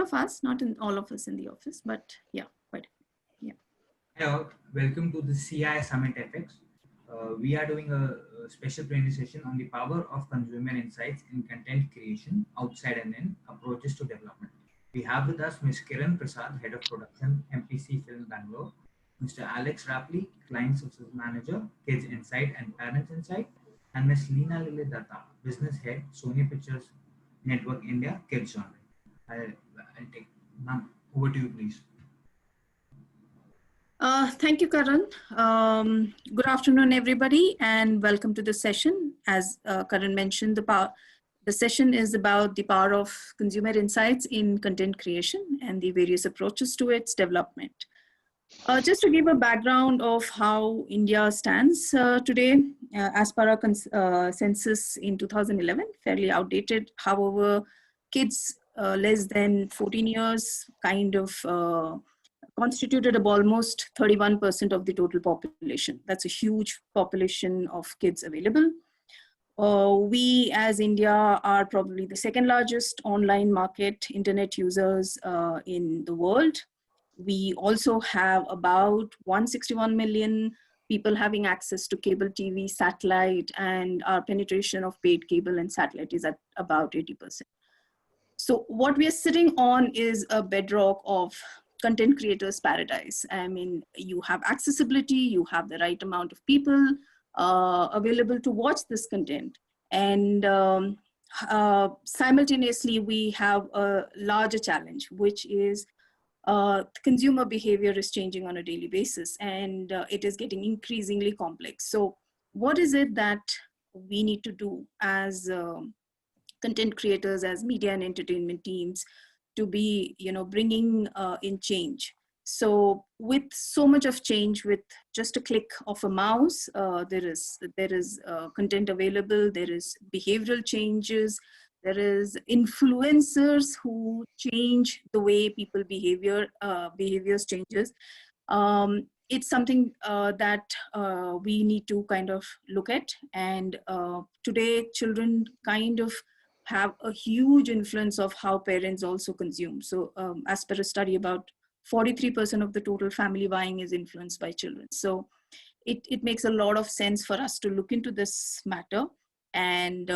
of us, not in all of us in the office, but yeah, quite. Yeah. Hello, welcome to the CII SummitFX. We are doing a special plenary session on the power of consumer insights in content creation outside and in approaches to development. We have with us Ms. Kiran Prasad, Head of Production, MPC Film Bangalore, Mr. Alex Rapley, Client Success Manager, Kids Insight and Parents Insight, and Ms. Leena Datta, Business Head, Sony Pictures Network India, Kids Genre. I'll take, ma'am, over to you, please. Thank you, Karan. Good afternoon, everybody, and welcome to the session. As Karan mentioned, the session is about the power of consumer insights in content creation and the various approaches to its development. Just to give a background of how India stands today, as per our census in 2011, fairly outdated. However, kids less than 14 years kind of constituted of almost 31% of the total population. That's a huge population of kids available. We as India are probably the second largest online market internet users in the world. We also have about 161 million people having access to cable TV, satellite, and our penetration of paid cable and satellite is at about 80%. So what we are sitting on is a bedrock of content creators' paradise. I mean, you have accessibility, you have the right amount of people available to watch this content. And simultaneously, we have a larger challenge, which is consumer behavior is changing on a daily basis, and it is getting increasingly complex. So what is it that we need to do as content creators, as media and entertainment teams, to be, bringing in change? So with so much of change, with just a click of a mouse, there is content available, there is behavioral changes, there is influencers who change the way people behaviors changes. It's something that we need to kind of look at. And today, children kind of have a huge influence of how parents also consume. So as per a study, about 43% of the total family buying is influenced by children. So it makes a lot of sense for us to look into this matter. And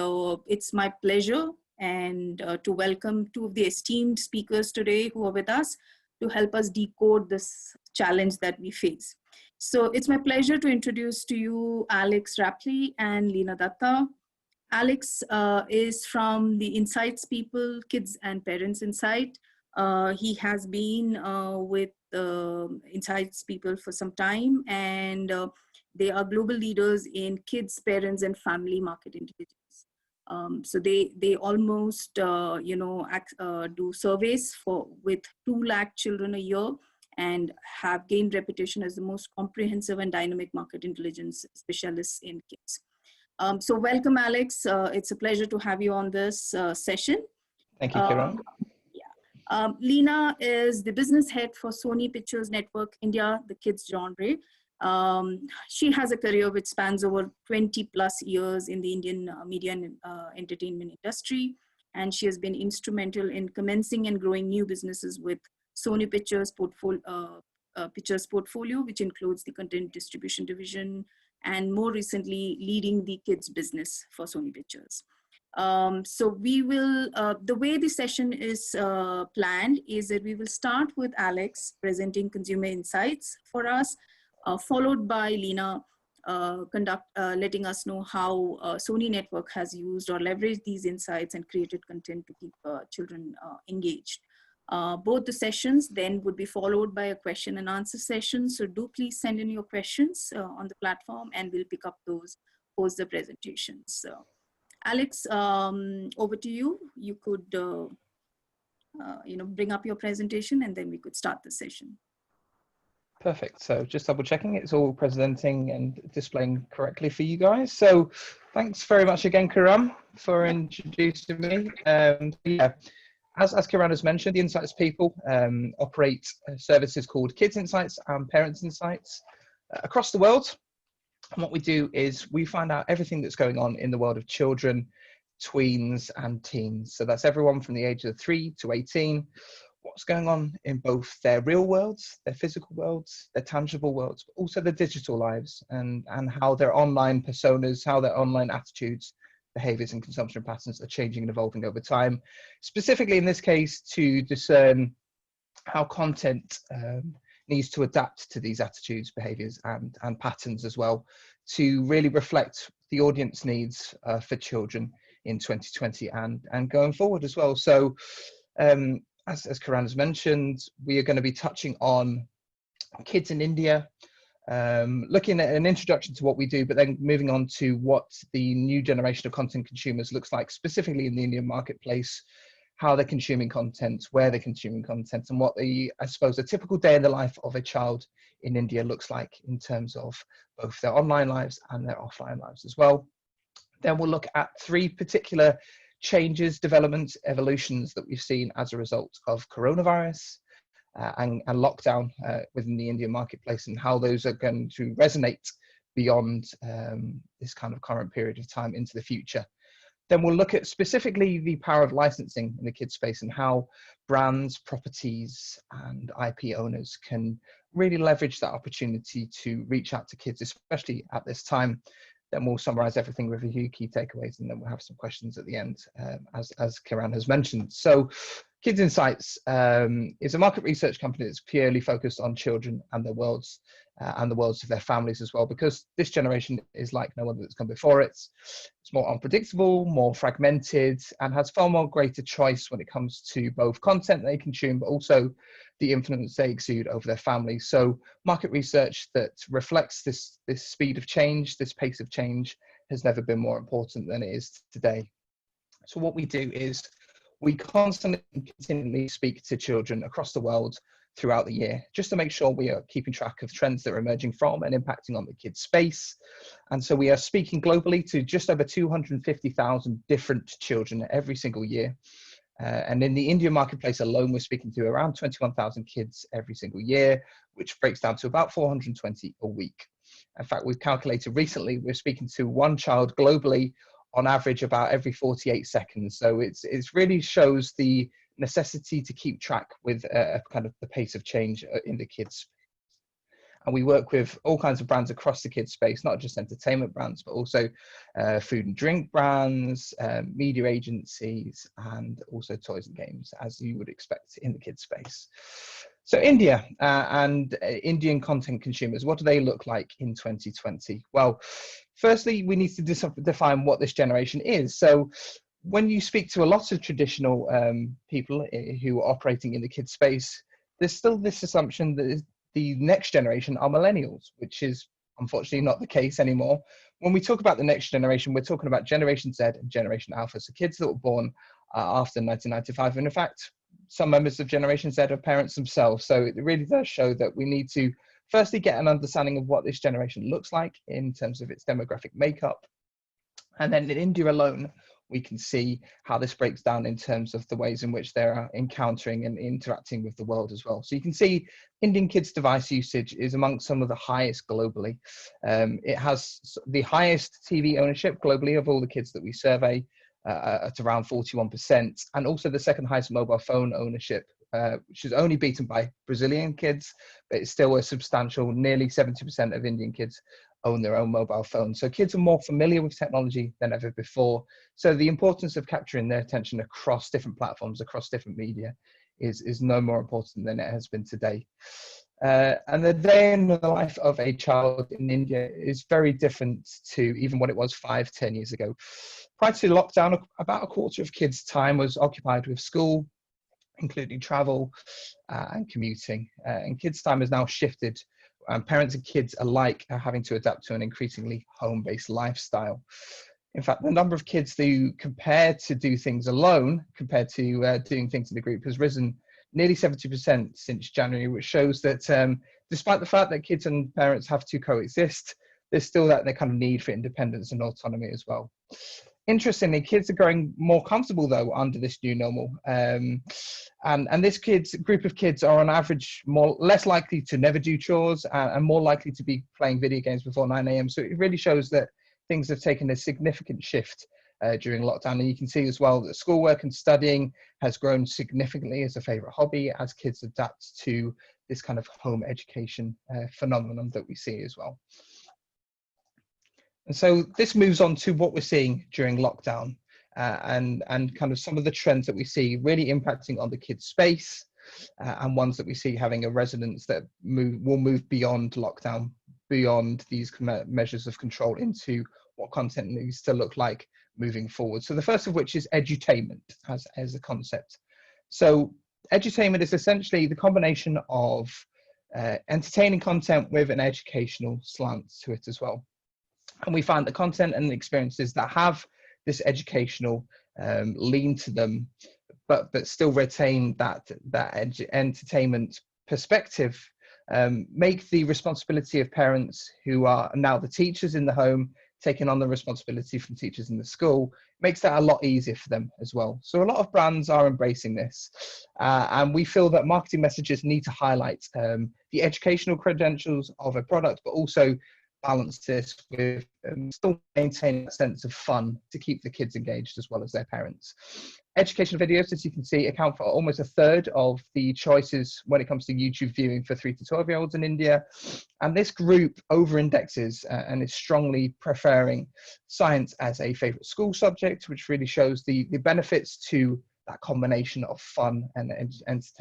it's my pleasure and to welcome two of the esteemed speakers today who are with us to help us decode this challenge that we face. So it's my pleasure to introduce to you Alex Rapley and Leena Datta. Alex is from the Insights people, Kids and Parents Insight. He has been with Insights people for some time, and they are global leaders in kids, parents, and family market intelligence. So they almost do surveys with 2 lakh children a year, and have gained reputation as the most comprehensive and dynamic market intelligence specialists in kids. So welcome, Alex. It's a pleasure to have you on this session. Thank you, Kiran. Leena is the business head for Sony Pictures Network India, the kids genre. She has a career which spans over 20 plus years in the Indian media and entertainment industry. And she has been instrumental in commencing and growing new businesses with Sony Pictures portfolio, which includes the content distribution division, and more recently leading the kids business for Sony Pictures. So we will, the way the session is planned is that we will start with Alex presenting consumer insights for us, followed by Leena letting us know how Sony Network has used or leveraged these insights and created content to keep children engaged. Both the sessions then would be followed by a question and answer session. So do please send in your questions on the platform, and we'll pick up those post the presentations. So, Alex, over to you. You could bring up your presentation, and then we could start the session. Perfect. So just double checking it's all presenting and displaying correctly for you guys. So thanks very much again, Kiran, for introducing me. Yeah. As Kiran has mentioned, the Insights people operate services called Kids Insights and Parents Insights across the world. And what we do is we find out everything that's going on in the world of children, tweens and teens. So that's everyone from the age of 3 to 18. what's going on in both their real worlds, their physical worlds, their tangible worlds, but also their digital lives, and how their online personas, how their online attitudes, behaviors and consumption patterns are changing and evolving over time. Specifically in this case, to discern how content needs to adapt to these attitudes, behaviors and patterns as well, to really reflect the audience needs for children in 2020 and going forward as well. So as Karan has mentioned, we are going to be touching on kids in India, looking at an introduction to what we do, but then moving on to what the new generation of content consumers looks like, specifically in the Indian marketplace, how they're consuming content, where they're consuming content, and what I suppose, a typical day in the life of a child in India looks like in terms of both their online lives and their offline lives as well. Then we'll look at 3 particular changes, developments, evolutions that we've seen as a result of coronavirus and lockdown within the Indian marketplace, and how those are going to resonate beyond this kind of current period of time into the future. Then we'll look at specifically the power of licensing in the kids space and how brands, properties and IP owners can really leverage that opportunity to reach out to kids, especially at this time. Then we'll summarize everything with a few key takeaways, and then we'll have some questions at the end, as Karan has mentioned. So Kids Insights is a market research company that's purely focused on children and their worlds and the worlds of their families as well, because this generation is like no other that's come before it. It's more unpredictable, more fragmented, and has far more greater choice when it comes to both content they consume, but also the influence they exude over their families. So market research that reflects this speed of change, this pace of change, has never been more important than it is today. So what we do is we constantly and continually speak to children across the world throughout the year, just to make sure we are keeping track of trends that are emerging from and impacting on the kids space. And so we are speaking globally to just over 250,000 different children every single year. And in the Indian marketplace alone, we're speaking to around 21,000 kids every single year, which breaks down to about 420 a week. In fact, we've calculated recently, we're speaking to one child globally on average about every 48 seconds. So it really shows the necessity to keep track with kind of the pace of change in the kids. And we work with all kinds of brands across the kids space, not just entertainment brands, but also food and drink brands, media agencies, and also toys and games, as you would expect in the kids space. So India and Indian content consumers, what do they look like in 2020? Well, firstly, we need to define what this generation is. So when you speak to a lot of traditional people who are operating in the kids space, there's still this assumption that the next generation are millennials, which is unfortunately not the case anymore. When we talk about the next generation, we're talking about Generation Z and Generation Alpha, so kids that were born after 1995. And in fact, some members of Generation Z are parents themselves. So it really does show that we need to firstly get an understanding of what this generation looks like in terms of its demographic makeup. And then in India alone, we can see how this breaks down in terms of the ways in which they're encountering and interacting with the world as well. So you can see Indian kids' device usage is amongst some of the highest globally. It has the highest TV ownership globally of all the kids that we survey, at around 41%, and also the second highest mobile phone ownership, which is only beaten by Brazilian kids, but it's still a substantial, nearly 70% of Indian kids own their own mobile phone. So kids are more familiar with technology than ever before. So the importance of capturing their attention across different platforms, across different media is no more important than it has been today. And the day in the life of a child in India is very different to even what it was 5-10 years ago. Prior to lockdown, about a quarter of kids' time was occupied with school, including travel and commuting. And kids' time has now shifted. Parents and kids alike are having to adapt to an increasingly home-based lifestyle. In fact, the number of kids who compare to do things alone compared to doing things in the group has risen nearly 70% since January, which shows that despite the fact that kids and parents have to coexist, there's still that kind of need for independence and autonomy as well. Interestingly, kids are growing more comfortable though under this new normal, and this group of kids are on average less likely to never do chores and more likely to be playing video games before 9 a.m. So it really shows that things have taken a significant shift during lockdown. And you can see as well that schoolwork and studying has grown significantly as a favorite hobby as kids adapt to this kind of home education phenomenon that we see as well. And so this moves on to what we're seeing during lockdown and kind of some of the trends that we see really impacting on the kids' space and ones that we see having a resonance that will move beyond lockdown, beyond these measures of control into what content needs to look like moving forward. So the first of which is edutainment as a concept. So edutainment is essentially the combination of entertaining content with an educational slant to it as well. And we find the content and the experiences that have this educational lean to them, but still retain that entertainment perspective, make the responsibility of parents who are now the teachers in the home, taking on the responsibility from teachers in the school, makes that a lot easier for them as well. So a lot of brands are embracing this, and we feel that marketing messages need to highlight the educational credentials of a product, but also balance this with still maintaining a sense of fun to keep the kids engaged as well as their parents. Educational videos, as you can see, account for almost a third of the choices when it comes to YouTube viewing for 3 to 12-year-olds in India. And this group over-indexes and is strongly preferring science as a favorite school subject, which really shows the benefits to that combination of fun and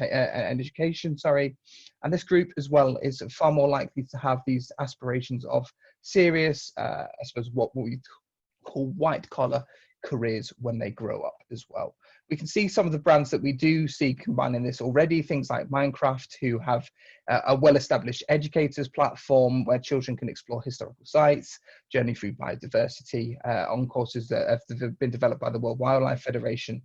education, And this group as well is far more likely to have these aspirations of serious, I suppose what we call white collar careers when they grow up as well. We can see some of the brands that we do see combining this already, things like Minecraft, who have a well-established educators platform where children can explore historical sites, journey through biodiversity on courses that have been developed by the World Wildlife Federation.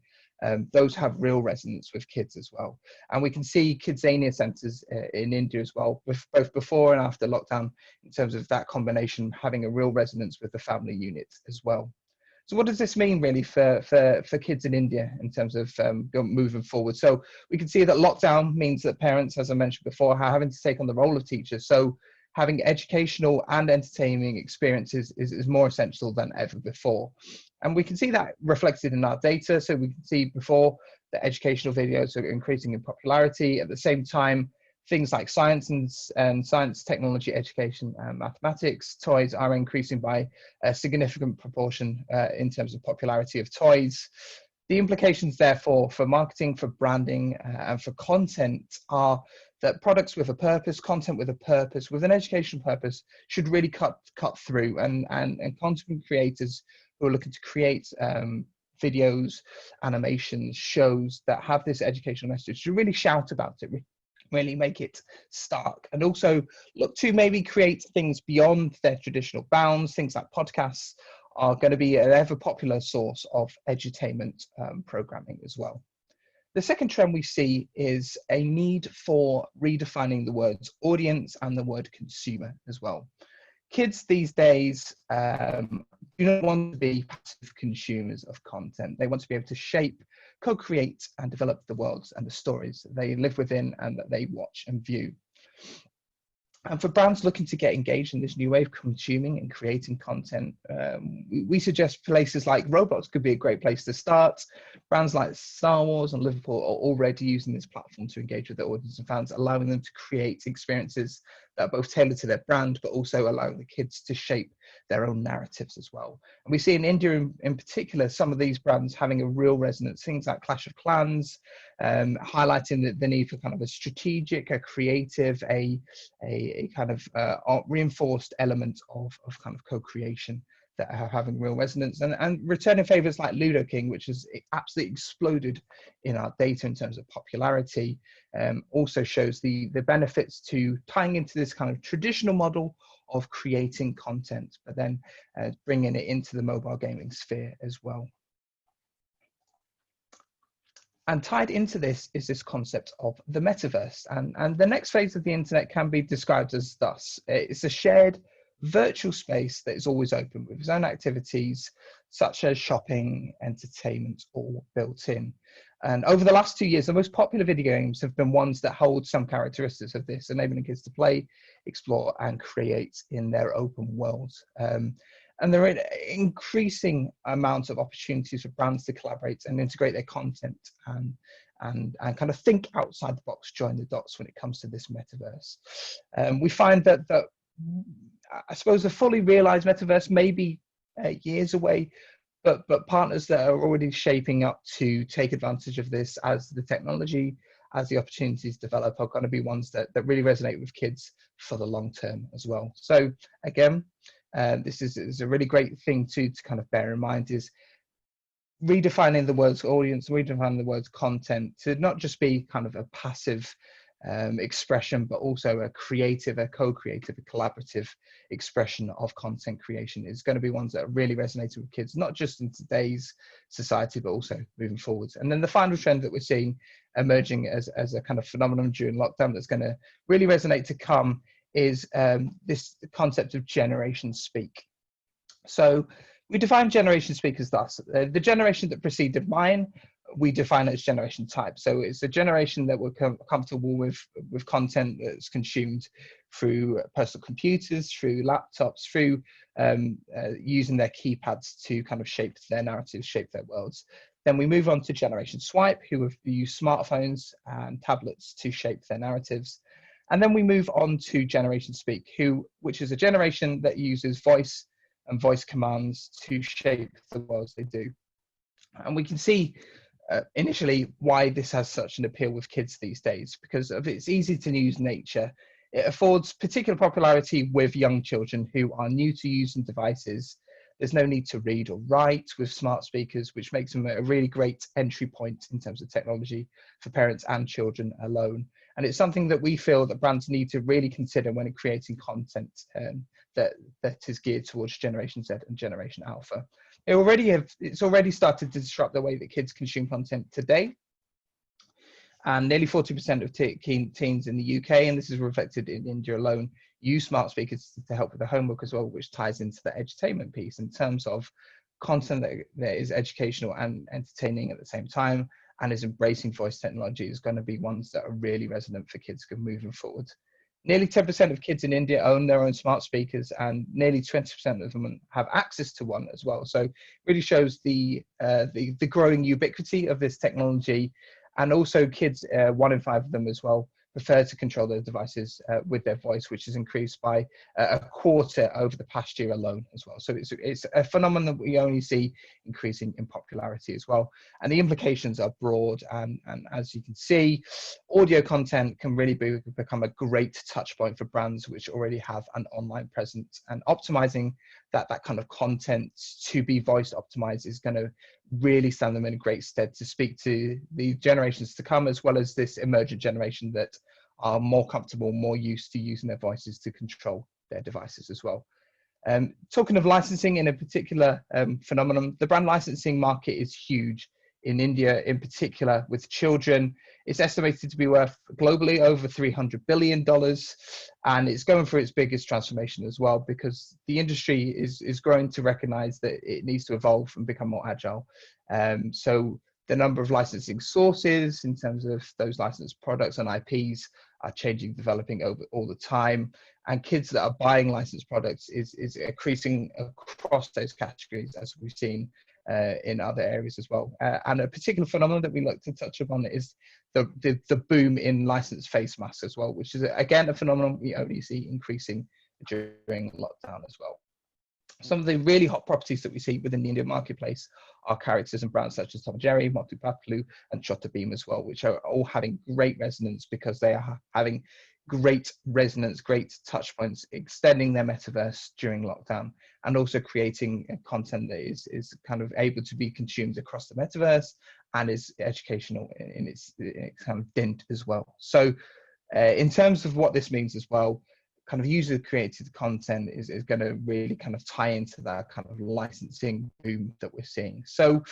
Those have real resonance with kids as well. And we can see Kidzania centres in India as well, both before and after lockdown, in terms of that combination having a real resonance with the family unit as well. So what does this mean really for kids in India in terms of moving forward? So we can see that lockdown means that parents, as I mentioned before, are having to take on the role of teachers. So having educational and entertaining experiences is more essential than ever before. And we can see that reflected in our data. So we can see before that educational videos are increasing in popularity. At the same time, things like science and science, technology, education, and mathematics, toys are increasing by a significant proportion in terms of popularity of toys. The implications, therefore, for marketing, for branding, and for content are that products with a purpose, content with a purpose, with an educational purpose, should really cut through. And content creators who are looking to create videos, animations, shows that have this educational message should really shout about it, really make it stark, and also look to maybe create things beyond their traditional bounds. Things like podcasts are going to be an ever popular source of edutainment programming as well. The second trend we see is a need for redefining the words audience and the word consumer as well. Kids these days do not want to be passive consumers of content. They want to be able to shape, co-create, and develop the worlds and the stories that they live within and that they watch and view. And for brands looking to get engaged in this new way of consuming and creating content, we suggest places like Roblox could be a great place to start. Brands like Star Wars and Liverpool are already using this platform to engage with their audience and fans, allowing them to create experiences that are both tailored to their brand, but also allowing the kids to shape their own narratives as well. And we see in India in particular, some of these brands having a real resonance, things like Clash of Clans, highlighting the need for kind of a strategic, a creative, a kind of reinforced element of kind of co-creation that are having real resonance, and returning favorites like Ludo King, which has absolutely exploded in our data in terms of popularity, also shows the benefits to tying into this kind of traditional model of creating content, but then bringing it into the mobile gaming sphere as well. And tied into this is this concept of the metaverse. And the next phase of the internet can be described as thus. It's a shared virtual space that is always open with its own activities, such as shopping, entertainment, all built in. And over the last 2 years, the most popular video games have been ones that hold some characteristics of this, enabling kids to play, explore, and create in their open world. And there are increasing amounts of opportunities for brands to collaborate and integrate their content and kind of think outside the box, join the dots when it comes to this metaverse. We find that I suppose a fully realized metaverse may be years away, but partners that are already shaping up to take advantage of this as the technology, as the opportunities develop, are going to be ones that really resonate with kids for the long term as well. So again, this is a really great thing to kind of bear in mind, is redefining the words audience, redefining the words content to not just be kind of a passive expression, but also a creative, a co-creative, a collaborative expression of content creation is going to be ones that are really resonating with kids, not just in today's society, but also moving forwards. And then the final trend that we're seeing emerging as a kind of phenomenon during lockdown that's going to really resonate to come is this concept of generation speak. So we define generation speak as thus: the generation that preceded mine, we define it as generation type. So it's a generation that we're comfortable with content that's consumed through personal computers, through laptops, through using their keypads to kind of shape their narratives, shape their worlds. Then we move on to generation swipe, who have used smartphones and tablets to shape their narratives. And then we move on to generation speak, which is a generation that uses voice and voice commands to shape the worlds they do. And we can see initially why this has such an appeal with kids these days, because of its easy to use nature. It affords particular popularity with young children who are new to using devices. There's no need to read or write with smart speakers, which makes them a really great entry point in terms of technology for parents and children alone. And it's something that we feel that brands need to really consider when creating content that is geared towards Generation Z and Generation Alpha. It's already started to disrupt the way that kids consume content today. And nearly 40% of teens in the UK, and this is reflected in India alone, use smart speakers to help with the homework as well, which ties into the edutainment piece in terms of content that is educational and entertaining at the same time, and is embracing voice technology, is going to be ones that are really resonant for kids moving forward. Nearly 10% of kids in India own their own smart speakers, and nearly 20% of them have access to one as well. So it really shows the growing ubiquity of this technology. And also kids, 1 in 5 of them as well, prefer to control their devices with their voice, which has increased by a quarter over the past year alone as well. So it's a phenomenon that we only see increasing in popularity as well. And the implications are broad. And as you can see, audio content can really become a great touch point for brands which already have an online presence. And optimizing that kind of content to be voice optimized is going to really stand them in great stead to speak to the generations to come, as well as this emergent generation that are more comfortable, more used to using their voices to control their devices as well. Talking of licensing in a particular phenomenon, the brand licensing market is huge in India, in particular with children. It's estimated to be worth globally over $300 billion, and it's going through its biggest transformation as well, because the industry is growing to recognize that it needs to evolve and become more agile. So the number of licensing sources in terms of those licensed products and IPs are changing, developing over all the time, and kids that are buying licensed products is increasing across those categories, as we've seen in other areas as well. And a particular phenomenon that we like to touch upon is the boom in licensed face masks as well, which is again a phenomenon we only see increasing during lockdown as well. Some of the really hot properties that we see within the Indian marketplace are characters and brands such as Tom & Jerry, Motu Patlu, and Chota Beam as well, which are all having great resonance because they are having great resonance, great touch points, extending their metaverse during lockdown, and also creating content that is kind of able to be consumed across the metaverse and is educational in its kind of dint as well. So in terms of what this means as well, kind of user created content is going to really kind of tie into that kind of licensing boom that we're seeing. So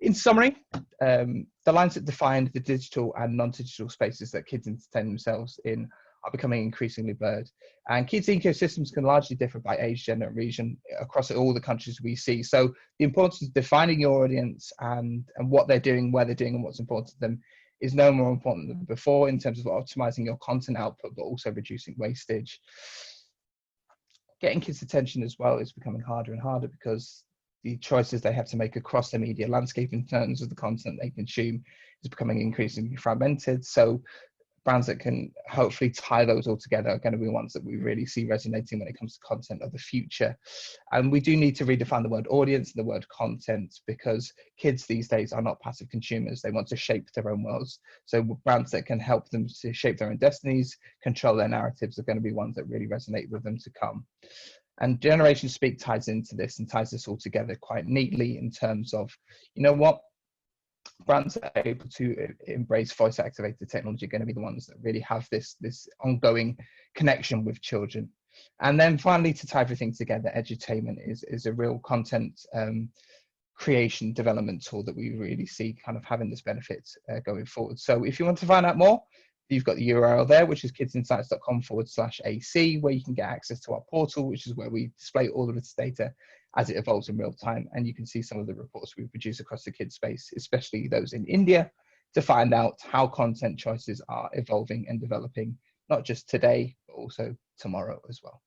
in summary, the lines that define the digital and non-digital spaces that kids entertain themselves in are becoming increasingly blurred. And kids' ecosystems can largely differ by age, gender, and region across all the countries we see. So the importance of defining your audience and what they're doing, where they're doing, and what's important to them is no more important than before in terms of optimizing your content output, but also reducing wastage. getting kids' attention as well is becoming harder and harder because the choices they have to make across the media landscape in terms of the content they consume is becoming increasingly fragmented. So brands that can hopefully tie those all together are going to be ones that we really see resonating when it comes to content of the future. And we do need to redefine the word audience and the word content, because kids these days are not passive consumers. They want to shape their own worlds. So brands that can help them to shape their own destinies, control their narratives, are going to be ones that really resonate with them to come. And Generation Speak ties into this and ties this all together quite neatly in terms of, you know what, brands that are able to embrace voice activated technology are going to be the ones that really have this ongoing connection with children. And then finally, to tie everything together, edutainment is a real content creation development tool that we really see kind of having this benefit going forward. So if you want to find out more, you've got the URL there, which is kidsinsights.com/AC, where you can get access to our portal, which is where we display all of its data as it evolves in real time. And you can see some of the reports we produce across the kids space, especially those in India, to find out how content choices are evolving and developing, not just today, but also tomorrow as well.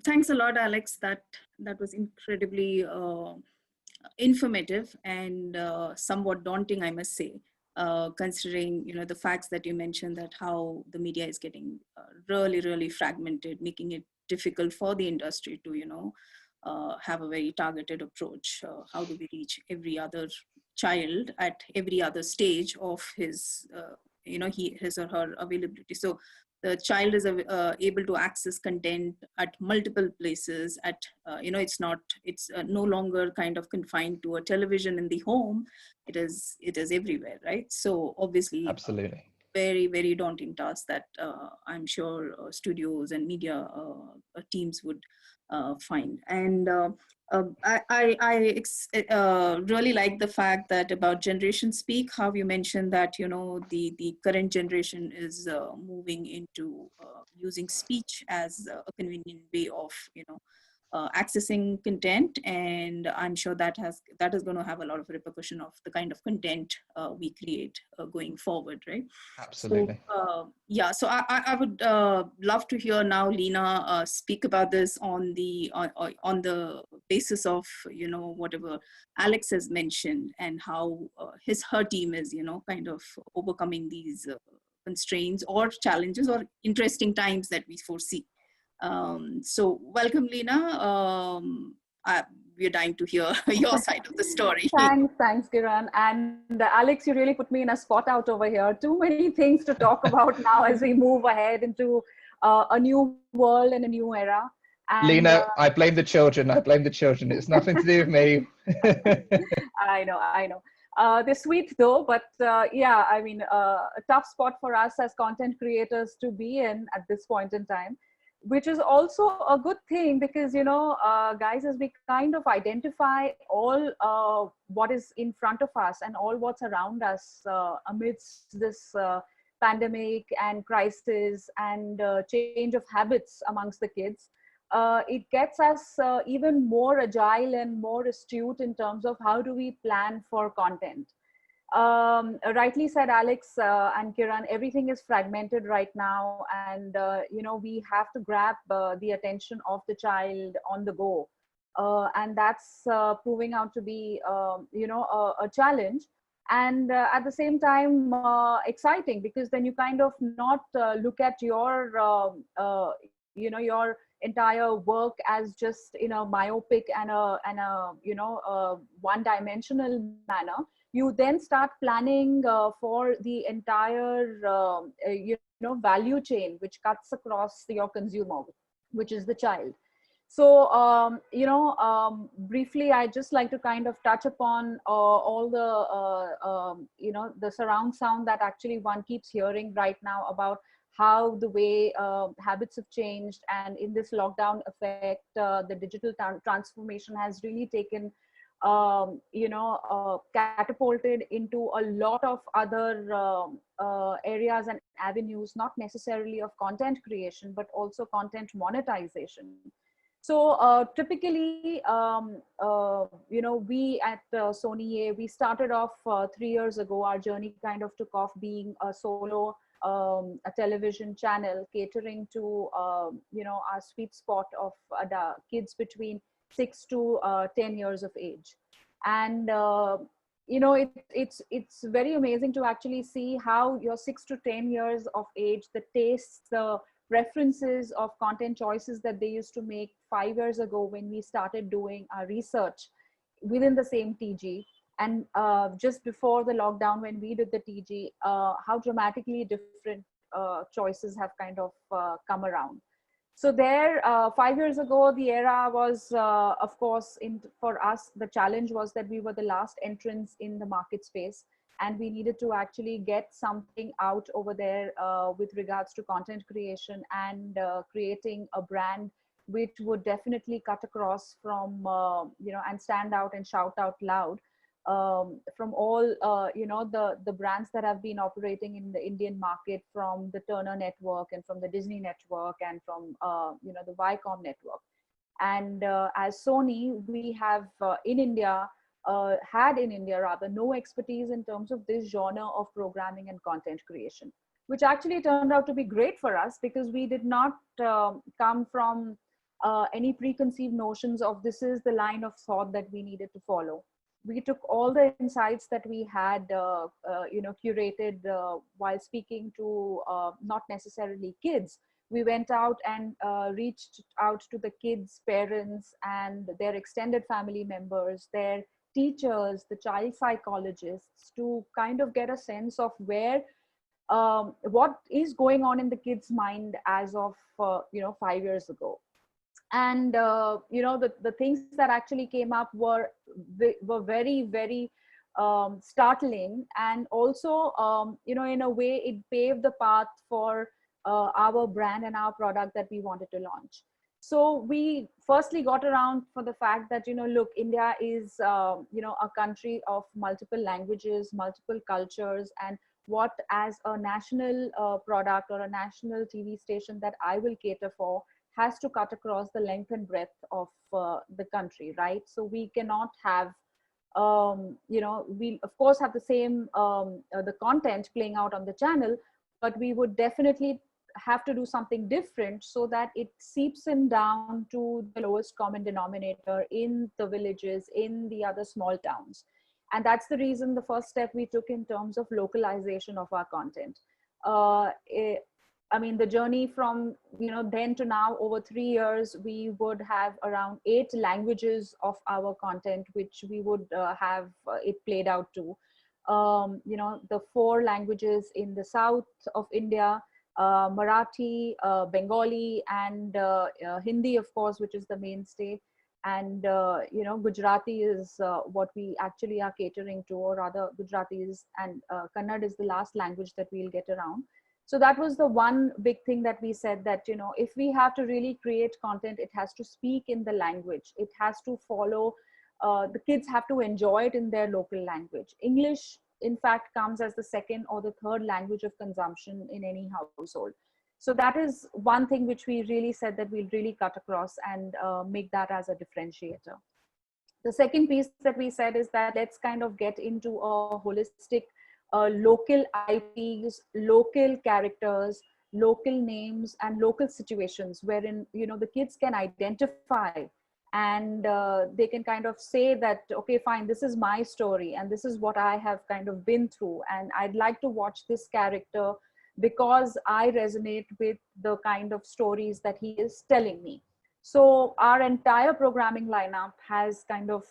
Thanks a lot, Alex. That was incredibly informative and somewhat daunting, I must say, considering the facts that you mentioned, that how the media is getting really fragmented, making it difficult for the industry to have a very targeted approach. How do we reach every other child at every other stage of his his or her availability? So the child is able to access content at multiple places at it's no longer kind of confined to a television in the home. It is everywhere, right? So obviously Absolutely. Very daunting task that I'm sure studios and media teams would find. And I really like the fact that about Generation Speak, how you mentioned that the current generation is moving into using speech as a convenient way of accessing content, and I'm sure that is going to have a lot of repercussion of the kind of content we create going forward, right? Absolutely. So yeah, so I would love to hear now Lena speak about this on the basis of whatever Alex has mentioned, and how her team is kind of overcoming these constraints or challenges or interesting times that we foresee. So welcome, Lena. We're dying to hear your side of the story. Thanks, Kiran. And Alex, you really put me in a spot out over here. Too many things to talk about now as we move ahead into a new world and a new era. And, Lena, I blame the children. I blame the children. It's nothing to do with me. I know. They're sweet though, but yeah, I mean, a tough spot for us as content creators to be in at this point in time, which is also a good thing because, guys, as we kind of identify all what is in front of us and all what's around us amidst this pandemic and crisis and change of habits amongst the kids, it gets us even more agile and more astute in terms of how do we plan for content. Rightly said, Alex and Kiran, everything is fragmented right now, and we have to grab the attention of the child on the go, and that's proving out to be a challenge, and at the same time exciting, because then you kind of not look at your your entire work as just in a myopic and a one-dimensional manner. You then start planning for the entire value chain, which cuts across your consumer, which is the child. So briefly, I just like to kind of touch upon all the the surround sound that actually one keeps hearing right now about how the way habits have changed, and in this lockdown effect, the digital transformation has really taken catapulted into a lot of other areas and avenues, not necessarily of content creation, but also content monetization. So typically, we at Sony A, we started off 3 years ago. Our journey kind of took off being a solo a television channel catering to our sweet spot of kids between 6 to 10 years of age. And it's very amazing to actually see how your 6 to 10 years of age, the tastes, the preferences of content choices that they used to make 5 years ago when we started doing our research within the same TG, and just before the lockdown when we did the TG, how dramatically different choices have kind of come around. So there, 5 years ago, the era was, of course, for us, the challenge was that we were the last entrants in the market space, and we needed to actually get something out over there with regards to content creation and creating a brand which would definitely cut across from, and stand out and shout out loud from all, the brands that have been operating in the Indian market, from the Turner network and from the Disney network and from, the Viacom network. And as Sony, we have had in India rather no expertise in terms of this genre of programming and content creation, which actually turned out to be great for us, because we did not come from any preconceived notions of this is the line of thought that we needed to follow. We took all the insights that we had, curated while speaking to not necessarily kids. We went out and reached out to the kids' parents and their extended family members, their teachers, the child psychologists, to kind of get a sense of where what is going on in the kid's mind as of 5 years ago. And the things that actually came up were very, very startling, and also in a way it paved the path for our brand and our product that we wanted to launch. So we firstly got around for the fact that, look, India is a country of multiple languages, multiple cultures, and what as a national product or a national TV station that I will cater for has to cut across the length and breadth of the country, right? So we cannot have, we of course have the same, the content playing out on the channel, but we would definitely have to do something different so that it seeps in down to the lowest common denominator in the villages, in the other small towns. And that's the reason the first step we took in terms of localization of our content. The journey from then to now, over 3 years, we would have around 8 languages of our content, which we would have it played out to. The 4 languages in the south of India, Marathi, Bengali, and Hindi, of course, which is the mainstay. And Gujarati is what we actually are catering to, or rather Gujarati is, and Kannada is the last language that we'll get around. So that was the one big thing that we said, that if we have to really create content, it has to speak in the language. It has to follow, the kids have to enjoy it in their local language. English, in fact, comes as the second or the third language of consumption in any household. So that is one thing which we really said that we'll really cut across and make that as a differentiator. The second piece that we said is that let's kind of get into a holistic local IPs, local characters, local names, and local situations wherein the kids can identify, and they can kind of say that, okay, fine, this is my story and this is what I have kind of been through, and I'd like to watch this character because I resonate with the kind of stories that he is telling me. So our entire programming lineup has kind of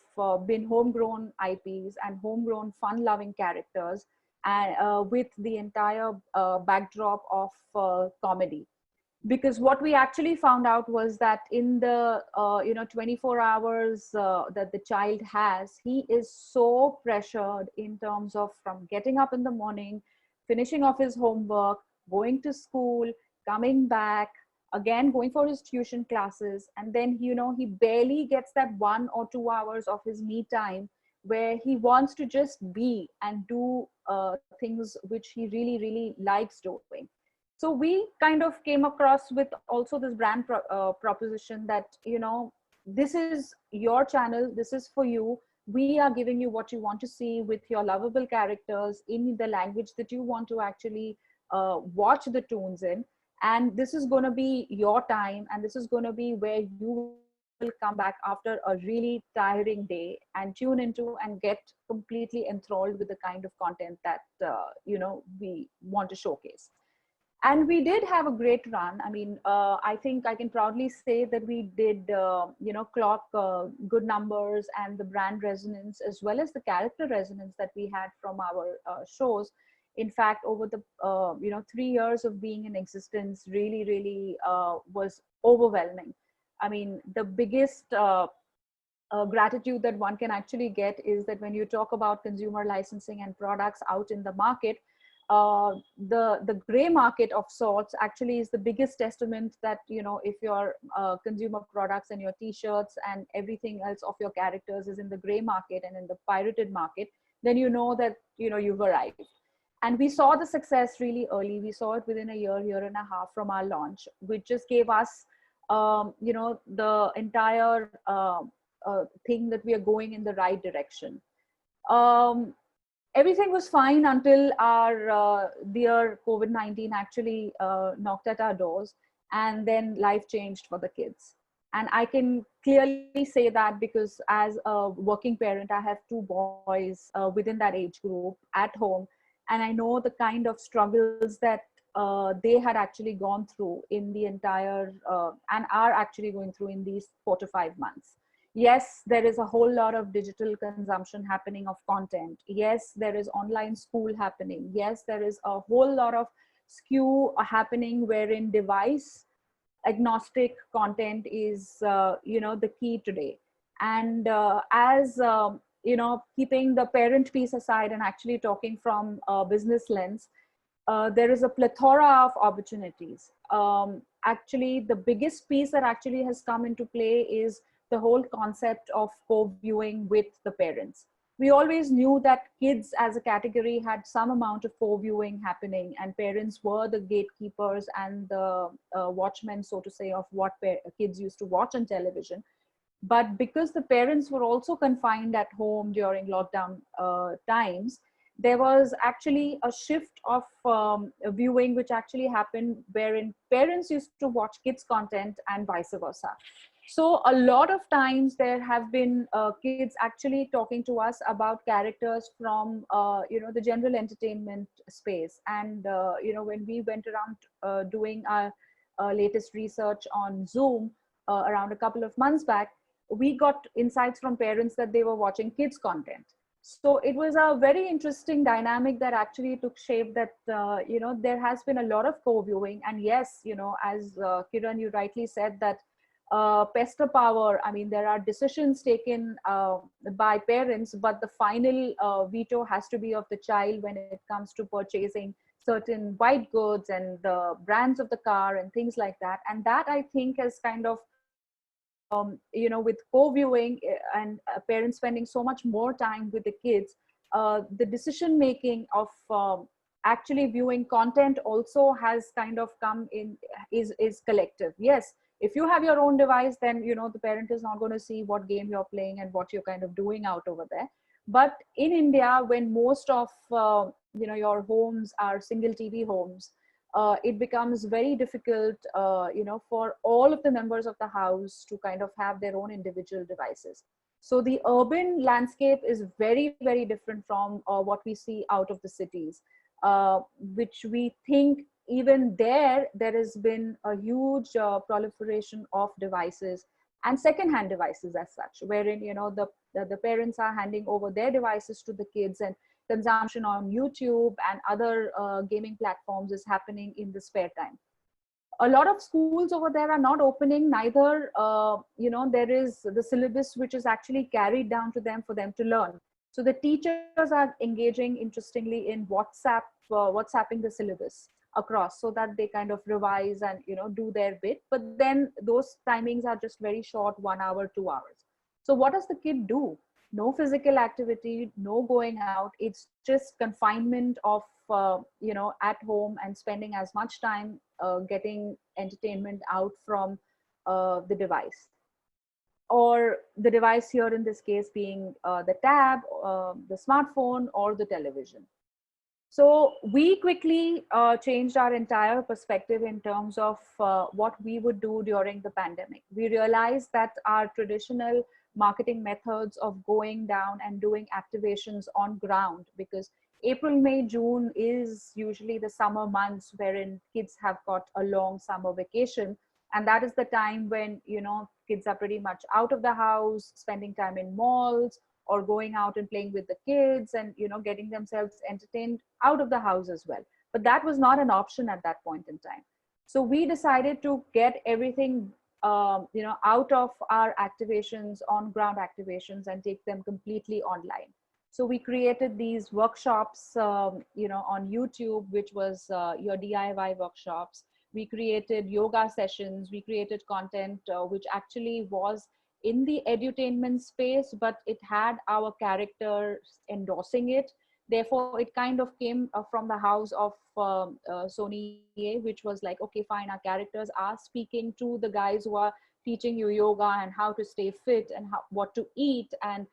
been homegrown IPs and homegrown fun-loving characters, and with the entire backdrop of comedy. Because what we actually found out was that in the 24 hours that the child has, he is so pressured in terms of from getting up in the morning, finishing off his homework, going to school, coming back, again going for his tuition classes, and then he barely gets that 1 or 2 hours of his me time where he wants to just be and do things which he really, really likes doing. So we kind of came across with also this brand proposition that, this is your channel, this is for you. We are giving you what you want to see with your lovable characters in the language that you want to actually watch the tunes in, and this is going to be your time, and this is going to be where you will come back after a really tiring day and tune into and get completely enthralled with the kind of content that we want to showcase. And we did have a great run. I mean, I think I can proudly say that we did clock good numbers, and the brand resonance as well as the character resonance that we had from our shows. In fact, over the 3 years of being in existence, really was overwhelming. I mean, the biggest gratitude that one can actually get is that when you talk about consumer licensing and products out in the market, the gray market of sorts actually is the biggest testament that, if your consumer products and your t-shirts and everything else of your characters is in the gray market and in the pirated market, then you know that you've arrived. And we saw the success really early. We saw it within a year and a half from our launch, which just gave us the entire thing that we are going in the right direction. Everything was fine until our dear COVID-19 actually knocked at our doors, and then life changed for the kids. And I can clearly say that because as a working parent, I have 2 boys within that age group at home, and I know the kind of struggles that they had actually gone through in the entire and are actually going through in these 4 to 5 months. Yes, there is a whole lot of digital consumption happening of content. Yes, there is online school happening. Yes, there is a whole lot of skew happening wherein device agnostic content is, the key today. And as, keeping the parent piece aside and actually talking from a business lens, there is a plethora of opportunities. Actually, the biggest piece that actually has come into play is the whole concept of co-viewing with the parents. We always knew that kids as a category had some amount of co-viewing happening, and parents were the gatekeepers and the watchmen, so to say, of what kids used to watch on television. But because the parents were also confined at home during lockdown times, there was actually a shift of viewing which actually happened, wherein parents used to watch kids content and vice versa. So a lot of times there have been kids actually talking to us about characters from the general entertainment space. And when we went around doing our latest research on Zoom around a couple of months back, we got insights from parents that they were watching kids content. So it was a very interesting dynamic that actually took shape, that there has been a lot of co-viewing. And yes, as Kiran, you rightly said that pester power, I mean, there are decisions taken by parents, but the final veto has to be of the child when it comes to purchasing certain white goods and the brands of the car and things like that. And that, I think, has kind of with co-viewing and parents spending so much more time with the kids, the decision making of actually viewing content also has kind of come in, is collective. Yes, if you have your own device, then the parent is not going to see what game you're playing and what you're kind of doing out over there. But in India, when most of your homes are single TV homes, it becomes very difficult, for all of the members of the house to kind of have their own individual devices. So the urban landscape is very, very different from what we see out of the cities, which we think even there has been a huge proliferation of devices and secondhand devices as such, wherein, the parents are handing over their devices to the kids, and consumption on YouTube and other gaming platforms is happening in the spare time. A lot of schools over there are not opening, neither, there is the syllabus which is actually carried down to them for them to learn. So the teachers are engaging, interestingly, in WhatsApping the syllabus across, so that they kind of revise and, do their bit. But then those timings are just very short, 1 hour, 2 hours. So what does the kid do? No physical activity, no going out. It's just confinement of, at home and spending as much time getting entertainment out from the device. Or the device here in this case being the tab, the smartphone, or the television. So we quickly changed our entire perspective in terms of what we would do during the pandemic. We realized that our traditional marketing methods of going down and doing activations on ground, because April, May, June is usually the summer months wherein kids have got a long summer vacation. And that is the time when, kids are pretty much out of the house, spending time in malls, or going out and playing with the kids and getting themselves entertained out of the house as well. But that was not an option at that point in time. So we decided to get everything out of our activations, on ground activations, and take them completely online. So we created these workshops on YouTube, which was your DIY workshops. We created yoga sessions, we created content which actually was in the edutainment space, but it had our characters endorsing it. Therefore, it kind of came from the house of Sony, which was like, okay, fine, our characters are speaking to the guys who are teaching you yoga and how to stay fit and what to eat, and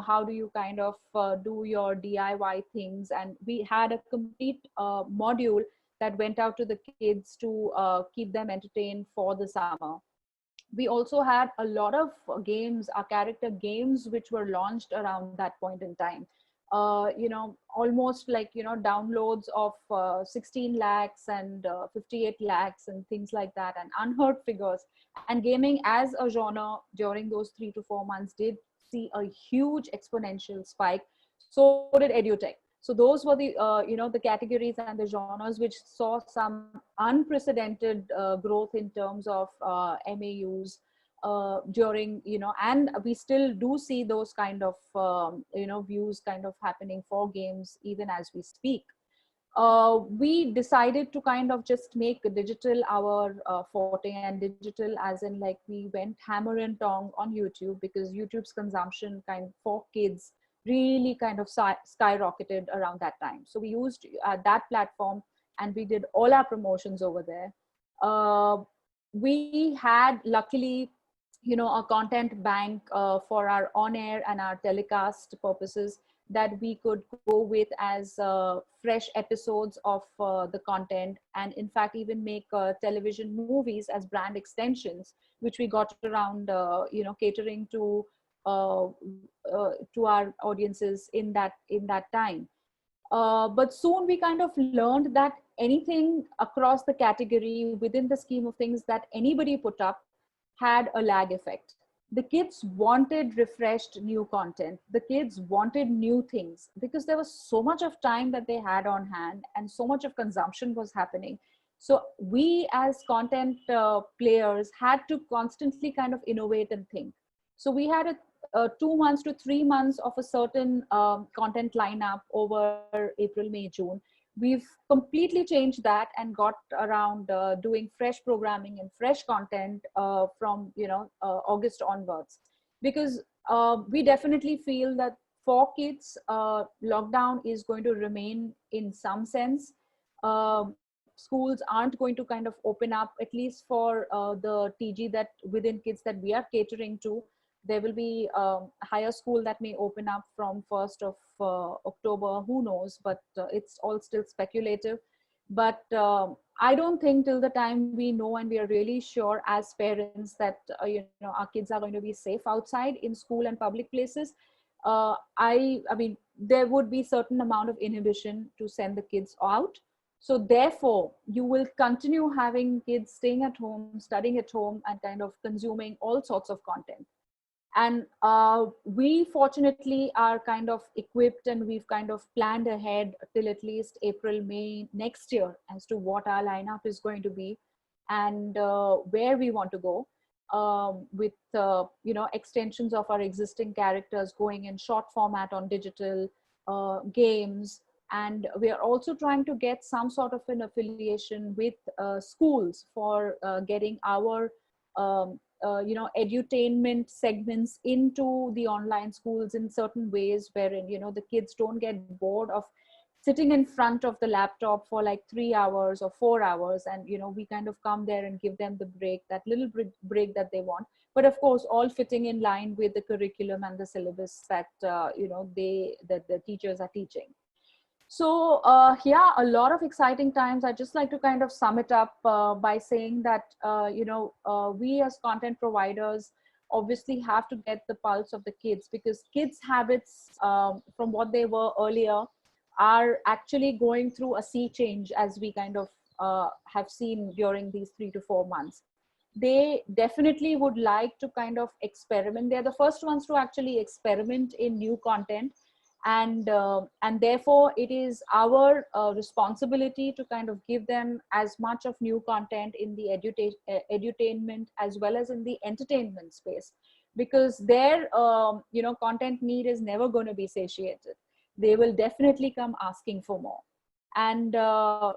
how do you kind of do your DIY things. And we had a complete module that went out to the kids to keep them entertained for the summer. We also had a lot of games, our character games, which were launched around that point in time. Almost like, downloads of 16 lakhs and 58 lakhs and things like that, and unheard figures. And gaming as a genre during those 3 to 4 months did see a huge exponential spike. So did edutech. So those were the the categories and the genres which saw some unprecedented growth in terms of MAUs during, and we still do see those kind of views kind of happening for games even as we speak. We decided to kind of just make digital our forte, and digital as in like we went hammer and tong on YouTube, because YouTube's consumption kind for kids really kind of skyrocketed around that time. So we used that platform and we did all our promotions over there. We had luckily, a content bank for our on air and our telecast purposes that we could go with as fresh episodes of the content, and in fact even make television movies as brand extensions, which we got around catering to our audiences in that time. But soon we kind of learned that anything across the category within the scheme of things that anybody put up had a lag effect. The kids wanted refreshed new content. The kids wanted new things because there was so much of time that they had on hand and so much of consumption was happening. So we as content players had to constantly kind of innovate and think. So we had a 2 months to 3 months of a certain content lineup over April, May, June. We've completely changed that and got around doing fresh programming and fresh content from August onwards, because we definitely feel that for kids, lockdown is going to remain in some sense. Schools aren't going to kind of open up, at least for the TG that within kids that we are catering to. There will be a higher school that may open up from 1st of October, who knows, but it's all still speculative. But I don't think till the time we know and we are really sure as parents that our kids are going to be safe outside in school and public places, I mean, there would be certain amount of inhibition to send the kids out. So therefore, you will continue having kids staying at home, studying at home, and kind of consuming all sorts of content. And we fortunately are kind of equipped, and we've kind of planned ahead till at least April, May next year as to what our lineup is going to be and where we want to go with extensions of our existing characters going in short format on digital games. And we are also trying to get some sort of an affiliation with schools for getting our edutainment segments into the online schools in certain ways, wherein the kids don't get bored of sitting in front of the laptop for like 3 hours or 4 hours, and we kind of come there and give them the break, that little break that they want, but of course all fitting in line with the curriculum and the syllabus that the teachers are teaching. So yeah, a lot of exciting times. I just like to kind of sum it up by saying that we as content providers obviously have to get the pulse of the kids, because kids' habits from what they were earlier are actually going through a sea change, as we kind of have seen during these 3 to 4 months. They definitely would like to kind of experiment. They're the first ones to actually experiment in new content, and therefore it is our responsibility to kind of give them as much of new content in the edutainment as well as in the entertainment space, because their content need is never going to be satiated. They will definitely come asking for more. And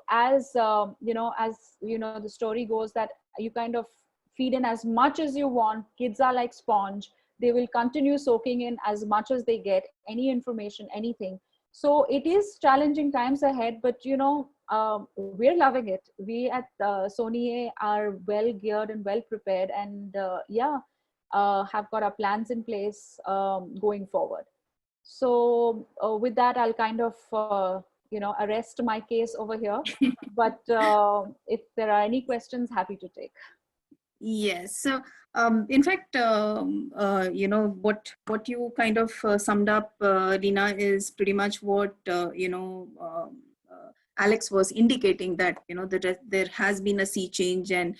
as the story goes, that you kind of feed in as much as you want. Kids are like sponge. They will continue soaking in as much as they get, any information, anything. So it is challenging times ahead, but we're loving it. We at Sony are well geared and well prepared, and have got our plans in place going forward. So with that, I'll kind of arrest my case over here. But if there are any questions, happy to take. Yes. So, in fact, what you kind of summed up, Lina, is pretty much what Alex was indicating, that that there has been a sea change, and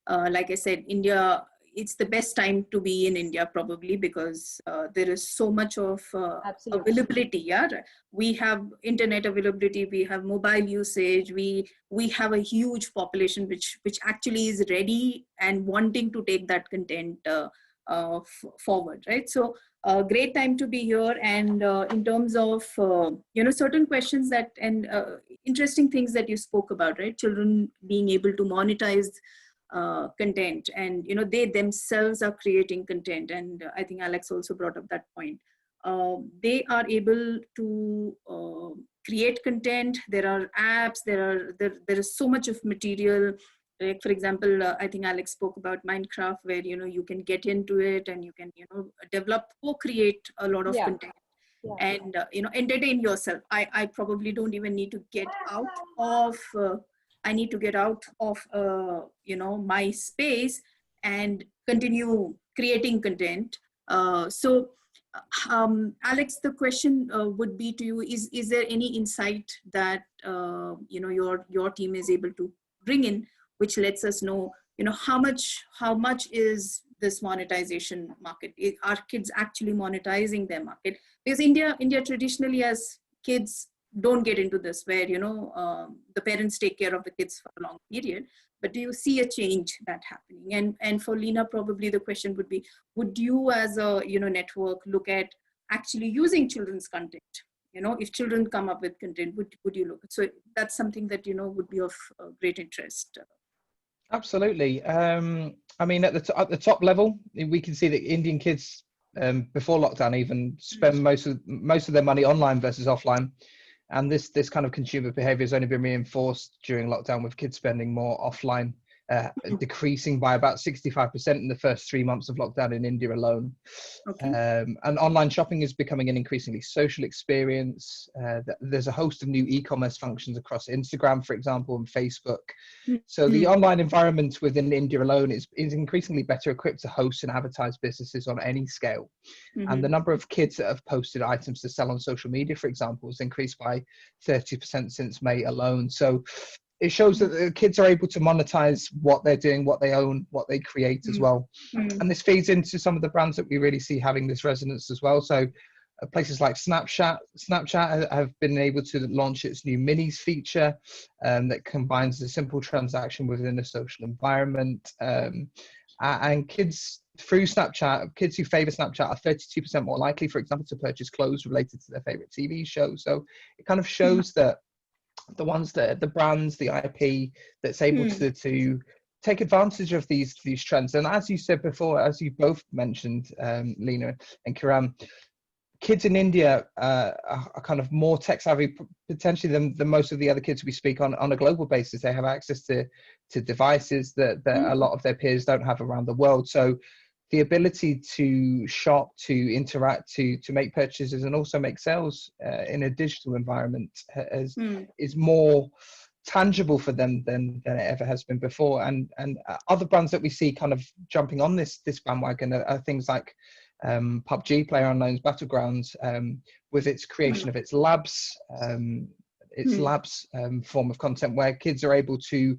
like I said, India. It's the best time to be in India, probably, because there is so much of availability. Yeah, we have internet availability, we have mobile usage, we have a huge population which actually is ready and wanting to take that content forward, right? So great time to be here. And in terms of certain questions that and interesting things that you spoke about, right? Children being able to monetize content, and they themselves are creating content, and I think Alex also brought up that point. They are able to create content. There are apps, there is so much of material. Like, for example, I think Alex spoke about Minecraft, where you can get into it and you can develop, co-create a lot of content. And entertain yourself. I probably don't even need to get out of I need to get out of my space and continue creating content. So Alex, the question would be to you: is there any insight that your team is able to bring in, which lets us know how much is this monetization market? Are kids actually monetizing their market? Because India traditionally, as kids don't get into this, where the parents take care of the kids for a long period. But do you see a change that happening? And for Lina, probably the question would be: would you, as a network, look at actually using children's content? If children come up with content, would you look? So that's something that would be of great interest. Absolutely. I mean, at the top level, we can see that Indian kids before lockdown even spend most of their money online versus offline. And this kind of consumer behavior has only been reinforced during lockdown, with kids spending more offline, decreasing by about 65% in the first 3 months of lockdown in India alone. Okay. And online shopping is becoming an increasingly social experience. There's a host of new e-commerce functions across Instagram, for example, and Facebook. So the online environment within India alone is increasingly better equipped to host and advertise businesses on any scale. And the number of kids that have posted items to sell on social media, for example, has increased by 30% since May alone. So it shows that the kids are able to monetize what they're doing, what they own, what they create as well. And this feeds into some of the brands that we really see having this resonance as well. So places like Snapchat have been able to launch its new minis feature that combines a simple transaction within a social environment. And kids through Snapchat, kids who favor Snapchat are 32% more likely, for example, to purchase clothes related to their favorite TV show. So it kind of shows that the brands, the IP that's able to take advantage of these trends. And as you said before, as you both mentioned, Lina and Kiran, kids in India are kind of more tech savvy potentially than most of the other kids we speak on a global basis. They have access to devices that a lot of their peers don't have around the world. So the ability to shop, to interact, to make purchases, and also make sales in a digital environment is more tangible for them than it ever has been before. And other brands that we see kind of jumping on this bandwagon are things like PUBG, PlayerUnknown's Battlegrounds, with its creation of its labs, form of content where kids are able to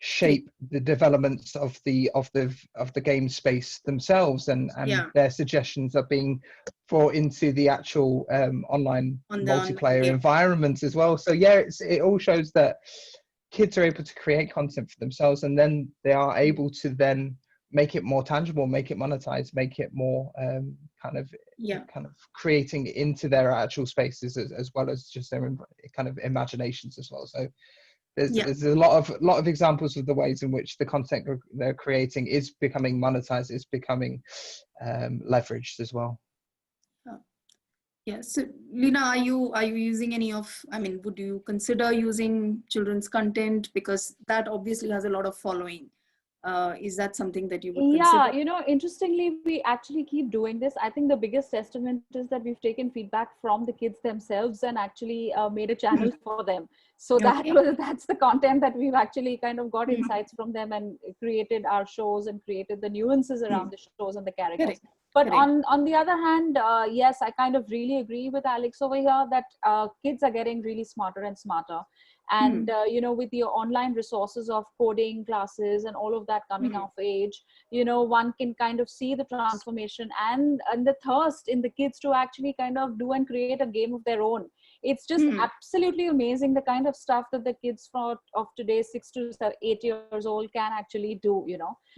shape the developments of the game space themselves, and their suggestions are being brought into the actual online multiplayer environment as well. So it all shows that kids are able to create content for themselves, and then they are able to then make it more tangible, make it monetized, make it more kind of creating into their actual spaces, as well as just their kind of imaginations as well. So there's a lot of examples of the ways in which the content they're creating is becoming monetized, is becoming leveraged as well. Yeah. So Lina, are you using any of, would you consider using children's content, because that obviously has a lot of following? Is that something that you would consider? Interestingly, we actually keep doing this. I think the biggest testament is that we've taken feedback from the kids themselves and actually made a channel for them. So that's the content that we've actually kind of got insights from them and created our shows and created the nuances around the shows and the characters. Correct. But on the other hand, yes, I kind of really agree with Alex over here that kids are getting really smarter and smarter. And, with the online resources of coding classes and all of that coming of age, one can kind of see the transformation and the thirst in the kids to actually kind of do and create a game of their own. It's just absolutely amazing the kind of stuff that the kids of today, 6 to 8 years old, can actually do.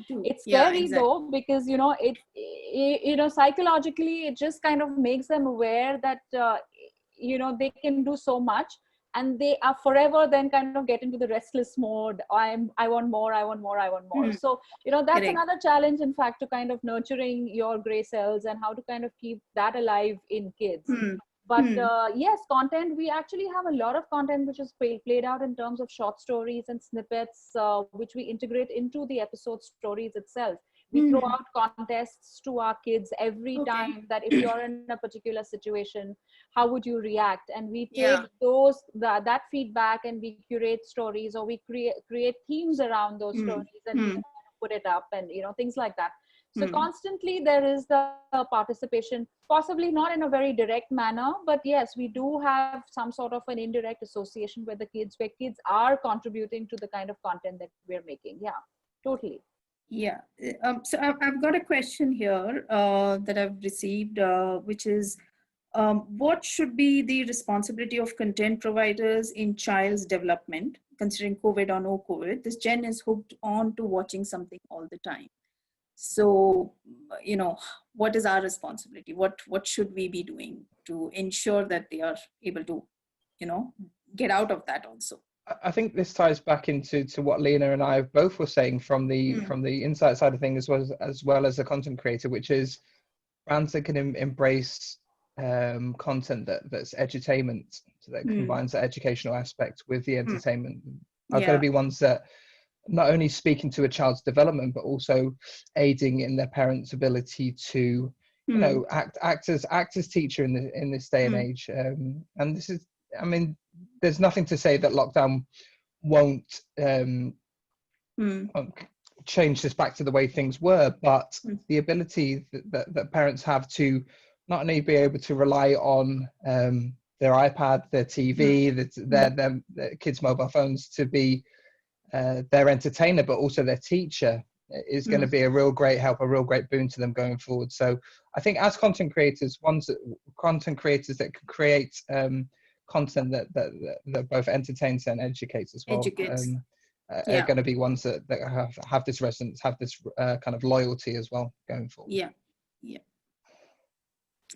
It's scary though, because it psychologically it just kind of makes them aware that they can do so much, and they are forever then kind of get into the restless mode. I want more, I want more, I want more. So that's another challenge, in fact, to kind of nurturing your gray cells and how to kind of keep that alive in kids. But yes, content, we actually have a lot of content which is played out in terms of short stories and snippets, which we integrate into the episode stories itself. We throw out contests to our kids every time, that if you're in a particular situation, how would you react? And we take that feedback and we curate stories, or we create themes around those stories, and we put it up, and things like that. So constantly there is the participation, possibly not in a very direct manner, but yes, we do have some sort of an indirect association with the kids, where kids are contributing to the kind of content that we're making. Yeah, totally. Yeah. So I've got a question here that I've received, which is, what should be the responsibility of content providers in child's development, considering COVID or no COVID? This gen is hooked on to watching something all the time. So, what is our responsibility? What should we be doing to ensure that they are able to, get out of that also? I think this ties back into what Lena and I both were saying from the insight side of things, as well as the content creator, which is brands that can embrace content that's edutainment, so that combines the educational aspect with the entertainment, are going to be ones that not only speaking to a child's development, but also aiding in their parents' ability to, act as teacher in this day and age. And this is, there's nothing to say that lockdown won't change this back to the way things were, but the ability that parents have to not only be able to rely on their iPad, their TV, their kids' mobile phones to be their entertainer, but also their teacher, is going to be a real great help, a real great boon to them going forward. So I think as content creators that can create content that both entertains and educates as well, are going to be ones that have this resonance, have this kind of loyalty as well going forward.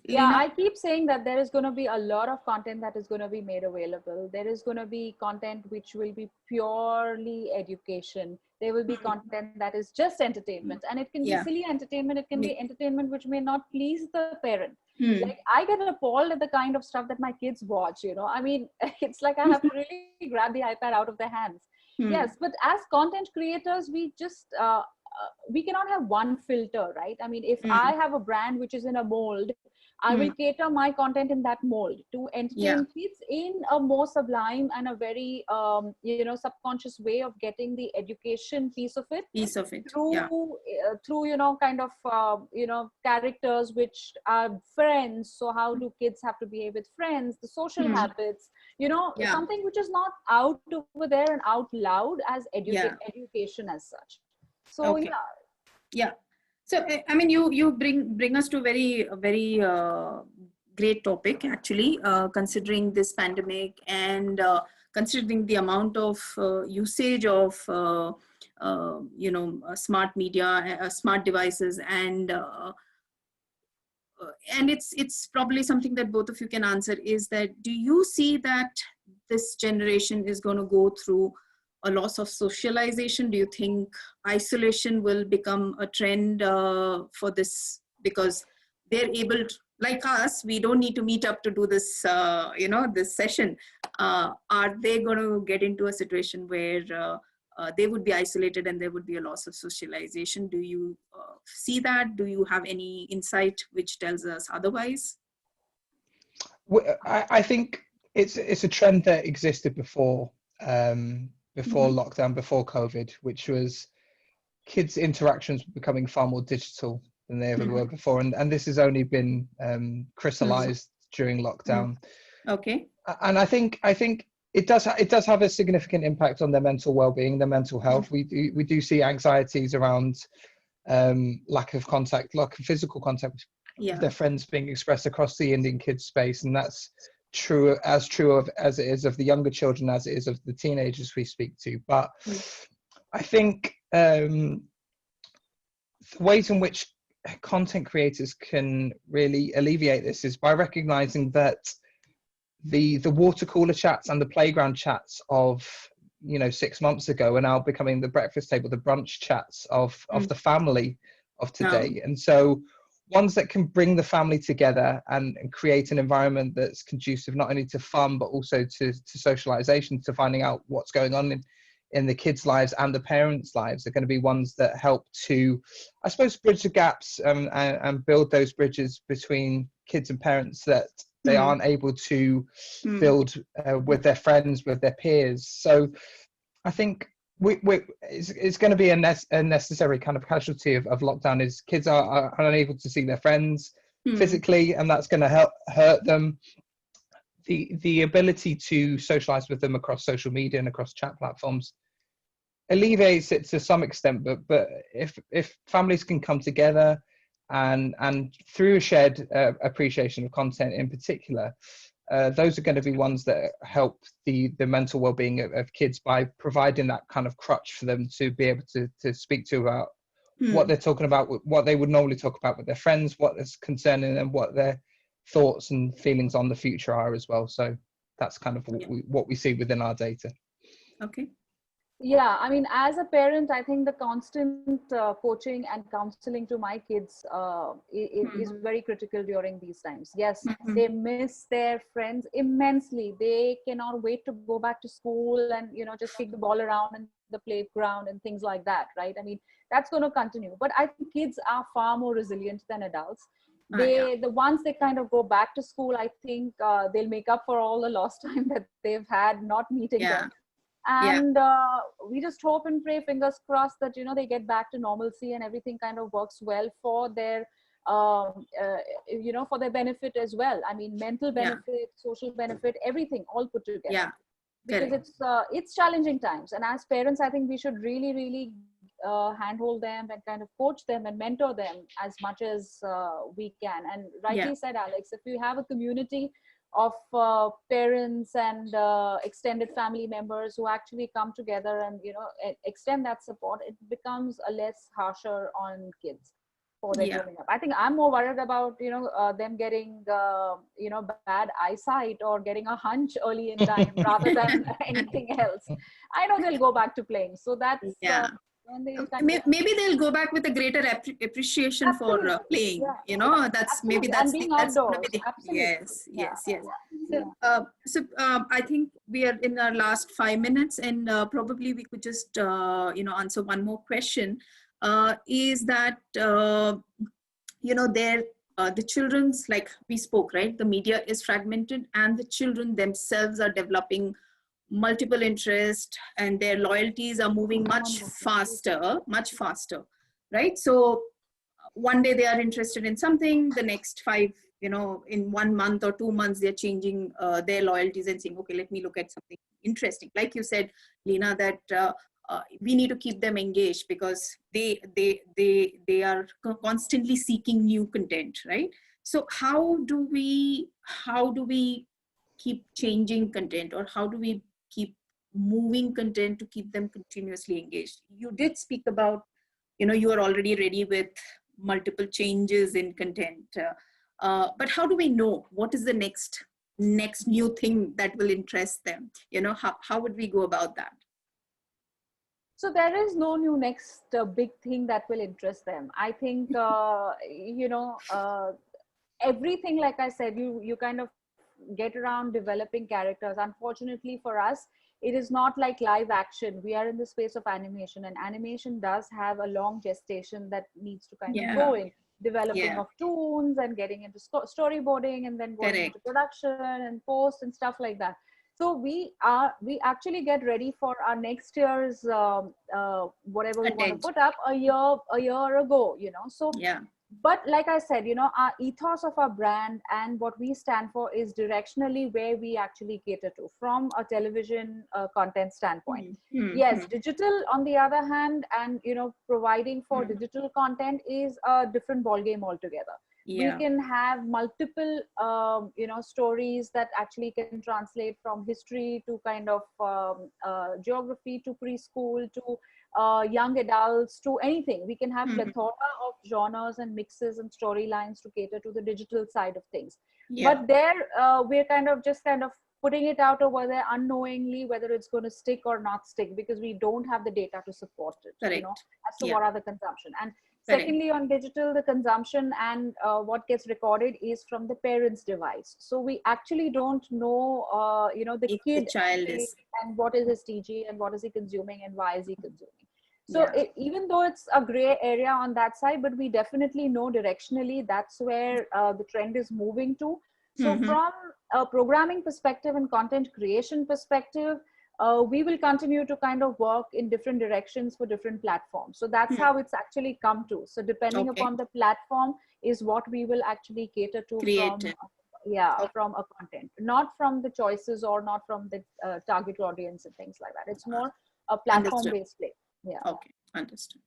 Yeah, I keep saying that there is going to be a lot of content that is going to be made available. There is going to be content which will be purely education. There will be content that is just entertainment, and it can be silly entertainment. It can be entertainment which may not please the parent. Like, I get appalled at the kind of stuff that my kids watch, it's like I have to really grab the iPad out of their hands. Yes, but as content creators, we just we cannot have one filter, right? I mean, if I have a brand which is in a mold, I will cater my content in that mold to entertain kids in a more sublime and a very, subconscious way of getting the education piece of it through, kind of, characters which are friends. So how do kids have to behave with friends, the social habits, something which is not out over there and out loud as education as such. So, Yeah. So, I mean, you bring us to a very great topic, actually, considering this pandemic and considering the amount of usage of, smart media, smart devices, and it's probably something that both of you can answer, is that, do you see that this generation is going to go through a loss of socialization? Do you think isolation will become a trend for this, because they're able to, like us, we don't need to meet up to do this, this session. Are they going to get into a situation where they would be isolated and there would be a loss of socialization? Do you see that? Do you have any insight which tells us otherwise? I think it's a trend that existed before lockdown, before COVID, which was kids' interactions becoming far more digital than they ever were before, and this has only been crystallized during lockdown. Okay. And I think it does have a significant impact on their mental well-being, their mental health. We do see anxieties around lack of physical contact with their friends being expressed across the Indian kids space, and that's true as it is of the younger children as it is of the teenagers we speak to. But I think the ways in which content creators can really alleviate this is by recognizing that the water cooler chats and the playground chats of 6 months ago are now becoming the breakfast table, the brunch chats of the family of today. And so ones that can bring the family together and create an environment that's conducive not only to fun but also to socialization, to finding out what's going on in the kids' lives and the parents' lives, are going to be ones that help to, I suppose, bridge the gaps and build those bridges between kids and parents that they aren't able to build with their friends, with their peers. So I think it's going to be a necessary kind of casualty of lockdown, is kids are unable to see their friends physically, and that's going to hurt them. The ability to socialize with them across social media and across chat platforms alleviates it to some extent, but if families can come together and through a shared appreciation of content in particular, those are going to be ones that help the mental well-being of kids by providing that kind of crutch for them to be able to speak to about what they're talking about, what they would normally talk about with their friends, what is concerning them, what their thoughts and feelings on the future are as well. So that's kind of what we see within our data. Okay. Yeah, I mean, as a parent, I think the constant coaching and counseling to my kids is very critical during these times. Yes, they miss their friends immensely. They cannot wait to go back to school and, just kick the ball around in the playground and things like that, right? I mean, that's going to continue. But I think kids are far more resilient than adults. The ones they kind of go back to school, I think they'll make up for all the lost time that they've had not meeting them. And we just hope and pray, fingers crossed, that they get back to normalcy and everything kind of works well for their for their benefit as well. I mean, mental benefit, social benefit, everything all put together. Because it's challenging times, and as parents, I think we should really handhold them and kind of coach them and mentor them as much as we can. And rightly said, Alex, if you have a community of parents and extended family members who actually come together and extend that support, it becomes a less harsher on kids for their growing up. I think I'm more worried about them getting bad eyesight or getting a hunch early in time rather than anything else. I know they'll go back to playing, so that's maybe they'll go back with a greiter appreciation for playing. That's maybe that's being that's outdoors. Yes. So I think we are in our last 5 minutes, and probably we could just answer one more question. is that, the children's, like we spoke, right? The media is fragmented and the children themselves are developing multiple interests and their loyalties are moving much faster, right? So one day they are interested in something, the next in 1 month or 2 months, they're changing their loyalties and saying, okay, let me look at something interesting. Like you said, Lena, that we need to keep them engaged because they are constantly seeking new content, right? So how do we keep changing content, or how do we keep moving content to keep them continuously engaged? You did speak about, you are already ready with multiple changes in content, but how do we know what is the next new thing that will interest them? How would we go about that? So there is no new next big thing that will interest them. I think, everything, like I said, you kind of get around developing characters. Unfortunately for us, it is not like live action. We are in the space of animation, and animation does have a long gestation that needs to kind of go in. Developing of tunes and getting into storyboarding and then going into production and post and stuff like that. So we actually get ready for our next year's whatever we want to put up a year ago, So but like I said, our ethos of our brand and what we stand for is directionally where we actually cater to from a television content standpoint. Yes, digital on the other hand, and providing for digital content is a different ballgame altogether. We can have multiple stories that actually can translate from history to kind of geography to preschool to young adults to anything. We can have plethora of genres and mixes and storylines to cater to the digital side of things. But there we're kind of putting it out over there unknowingly whether it's going to stick or not stick, because we don't have the data to support it, as to what are the consumption. And secondly, on digital, the consumption and what gets recorded is from the parent's device. So we actually don't know, the kid, the child is, and what is his TG and what is he consuming and why is he consuming. So even though it's a gray area on that side, but we definitely know directionally that's where the trend is moving to. So from a programming perspective and content creation perspective, we will continue to kind of work in different directions for different platforms. So that's how it's actually come to. So depending upon the platform is what we will actually cater to from a content, not from the choices or not from the target audience and things like that. It's more a platform-based play. Okay, understood.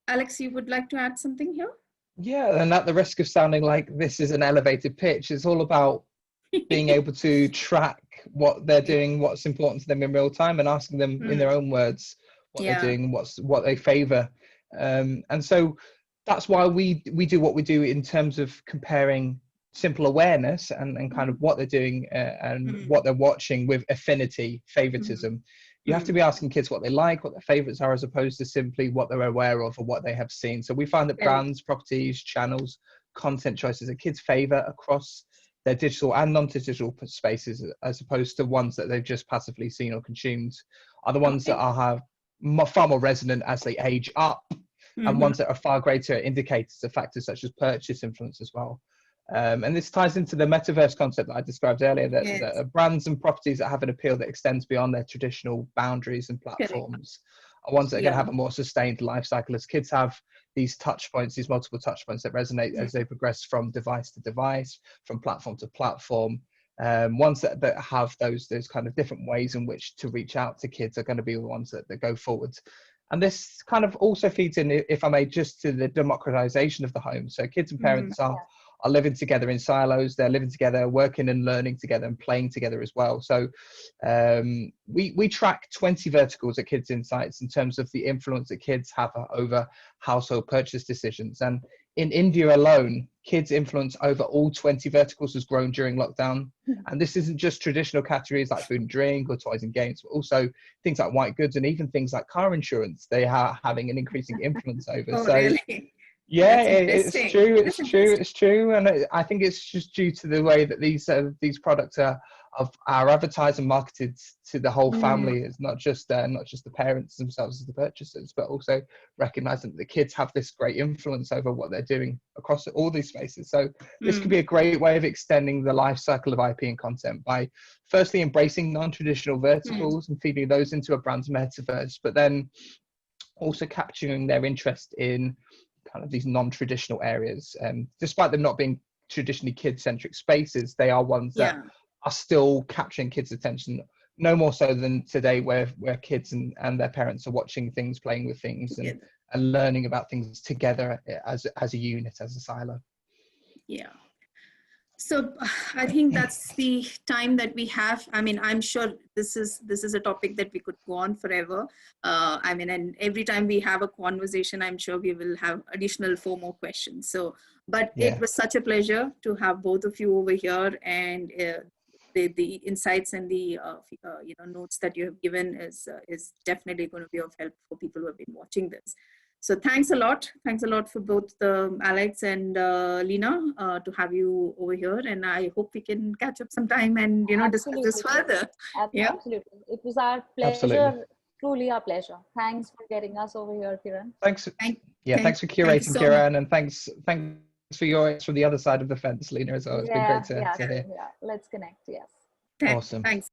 Alex, you would like to add something here? Yeah, and at the risk of sounding like this is an elevated pitch, it's all about being able to track what they're doing, what's important to them in real time, and asking them in their own words what they're doing, what they favor. And so that's why we do what we do in terms of comparing simple awareness and kind of what they're doing and what they're watching with affinity, favoritism. You have to be asking kids what they like, what their favorites are, as opposed to simply what they're aware of or what they have seen. So we find that brands, properties, channels, content choices that kids favor across their digital and non-digital spaces, as opposed to ones that they've just passively seen or consumed, are the ones that are far more resonant as they age up, and ones that are far greater indicators of factors such as purchase influence as well. And this ties into the metaverse concept that I described earlier, that brands and properties that have an appeal that extends beyond their traditional boundaries and platforms are ones that are going to have a more sustained life cycle, as kids have these touch points, these multiple touch points that resonate as they progress from device to device, from platform to platform. Ones that have those kind of different ways in which to reach out to kids are going to be the ones that go forward. And this kind of also feeds in, if I may, just to the democratization of the home. So kids and parents are living together in silos. They're living together, working and learning together and playing together as well. So we track 20 verticals at Kids Insights in terms of the influence that kids have over household purchase decisions. And in India alone, kids' influence over all 20 verticals has grown during lockdown. And this isn't just traditional categories like food and drink or toys and games, but also things like white goods and even things like car insurance. They are having an increasing influence over. Really? Yeah, it's true. And I think it's just due to the way that these products are our advertising marketed to the whole family. It's not just the parents themselves as the purchasers, but also recognizing that the kids have this great influence over what they're doing across all these spaces. So this could be a great way of extending the life cycle of IP and content by firstly embracing non-traditional verticals and feeding those into a brand's metaverse, but then also capturing their interest in kind of these non-traditional areas. Despite them not being traditionally kid-centric spaces, they are ones that are still capturing kids' attention, no more so than today where kids and their parents are watching things, playing with things, and learning about things together as a unit, as a silo. Yeah. So I think that's the time that we have. I mean, I'm sure this is a topic that we could go on forever. I mean, and every time we have a conversation, I'm sure we will have additional 4 more questions. So, but it was such a pleasure to have both of you over here, and the insights and the notes that you have given is definitely going to be of help for people who have been watching this. So thanks a lot for both Alex and Lena to have you over here, and I hope we can catch up sometime and discuss this further. Absolutely, it was our pleasure. Truly our pleasure. Thanks for getting us over here, Kiran. Thanks for curating, Kiran, and thanks for yours from the other side of the fence, Lena, as well. It's been great to hear. Yeah, let's connect. Yes. Awesome. Thanks.